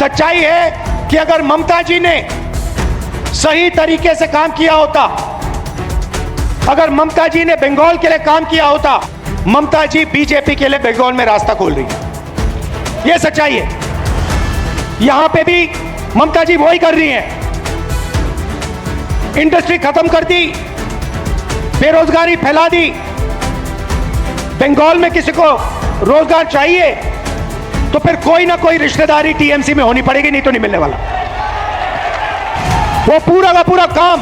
सच्चाई है कि अगर ममता जी ने सही तरीके से काम किया होता, अगर ममता जी ने बंगाल के लिए काम किया होता, ममता जी बीजेपी के लिए बंगाल में रास्ता खोल रही है। यह सच्चाई है। यहां पे भी ममता जी वही कर रही हैं। इंडस्ट्री खत्म कर दी, बेरोजगारी फैला दी। बंगाल में किसी को रोजगार चाहिए तो फिर कोई ना कोई रिश्तेदारी टीएमसी में होनी पड़ेगी, नहीं तो नहीं मिलने वाला। वो पूरा का पूरा काम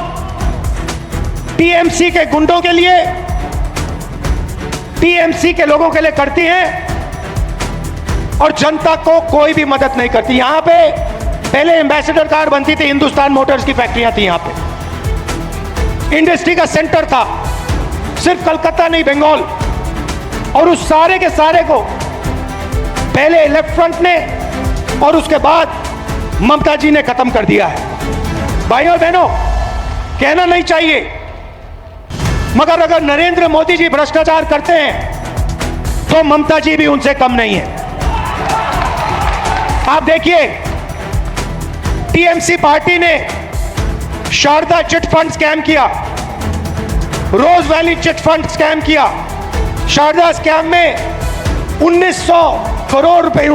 टीएमसी के गुंडों के लिए, टीएमसी के लोगों के लिए करती हैं और जनता को कोई भी मदद नहीं करती। यहां पे पहले एम्बेसडर कार बनती थी, हिंदुस्तान मोटर्स की फैक्ट्रियां थी, यहां पे इंडस्ट्री का सेंटर था, सिर्फ कलकत्ता नहीं बंगाल। और उस सारे के सारे को पहले लेफ्ट फ्रंट ने और उसके बाद ममता जी ने खत्म कर दिया है। भाइयों और बहनों, कहना नहीं चाहिए, मगर अगर नरेंद्र मोदी जी भ्रष्टाचार करते हैं तो ममता जी भी उनसे कम नहीं है। आप देखिए, टीएमसी पार्टी ने शारदा चिट फंड स्कैम किया, रोज वैली चिट फंड स्कैम किया। शारदा स्कैम में 1900 करोड़ रुपए,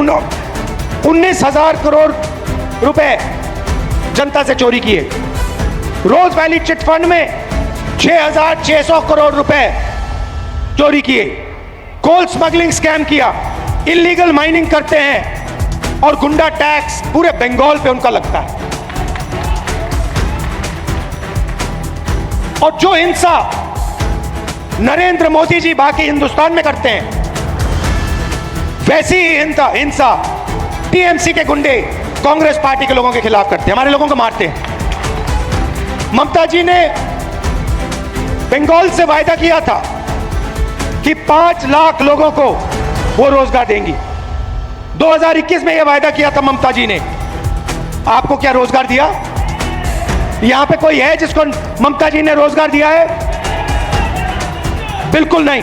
19,000 करोड़ रुपए जनता से चोरी किए। रोज वैली चिट फंड में 6,600 करोड़ रुपए चोरी किए। कोल स्मगलिंग स्कैम किया, इलीगल माइनिंग करते हैं और गुंडा टैक्स पूरे बंगाल पे उनका लगता है। और जो हिंसा नरेंद्र मोदी जी बाकी हिंदुस्तान में करते हैं, वैसी ही हिंसा टीएमसी के गुंडे कांग्रेस पार्टी के लोगों के खिलाफ करते हैं, हमारे लोगों को मारते हैं। ममता जी ने बंगाल से वायदा किया था कि 5 लाख लोगों को वो रोजगार देंगी। 2021 में यह वायदा किया था ममता जी ने। आपको क्या रोजगार दिया? यहां पे कोई है जिसको ममता जी ने रोजगार दिया है? बिल्कुल नहीं।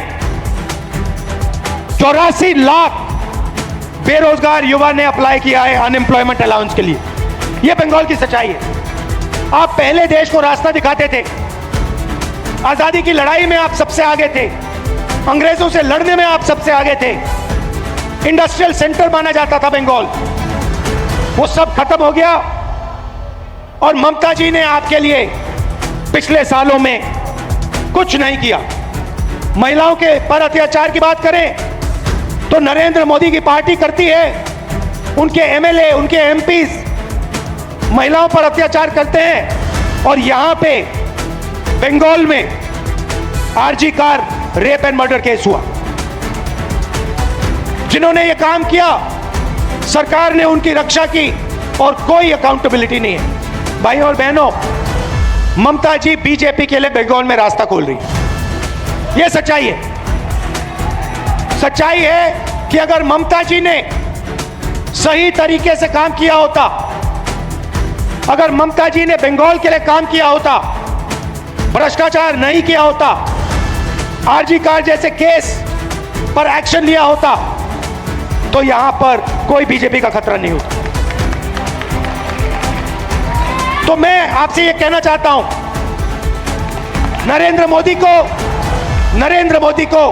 84 लाख बेरोजगार युवा ने अप्लाई किया है अनएम्प्लॉयमेंट अलाउंस के लिए। यह बंगाल की सच्चाई है। आप पहले देश को रास्ता दिखाते थे, आजादी की लड़ाई में आप सबसे आगे थे, अंग्रेजों से लड़ने में आप सबसे आगे थे, इंडस्ट्रियल सेंटर माना जाता था बंगाल, वो सब खत्म हो गया। और ममता जी ने आपके लिए पिछले सालों में कुछ नहीं किया। महिलाओं के पर अत्याचार की बात करें तो नरेंद्र मोदी की पार्टी करती है, उनके एमएलए, उनके एमपीज महिलाओं पर अत्याचार करते हैं। और यहां पे बंगाल में RG Kar rape and murder case हुआ। जिन्होंने ये काम किया, सरकार ने उनकी रक्षा की और कोई अकाउंटेबिलिटी नहीं है। भाइयों और बहनों, ममता जी बीजेपी के लिए बंगाल में रास्ता खोल रही है। यह सच्चाई है। सच्चाई है कि अगर ममता जी ने सही तरीके से काम किया होता, अगर ममता जी ने बंगाल के लिए काम किया होता, भ्रष्टाचार नहीं किया होता, आरजी कार जैसे केस पर एक्शन लिया होता, तो यहां पर कोई बीजेपी का खतरा नहीं होता। तो मैं आपसे यह कहना चाहता हूं, नरेंद्र मोदी को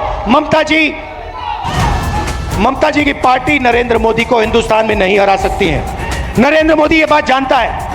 ममता जी की पार्टी नरेंद्र मोदी को हिंदुस्तान में नहीं हरा सकती है। नरेंद्र मोदी ये बात जानता है।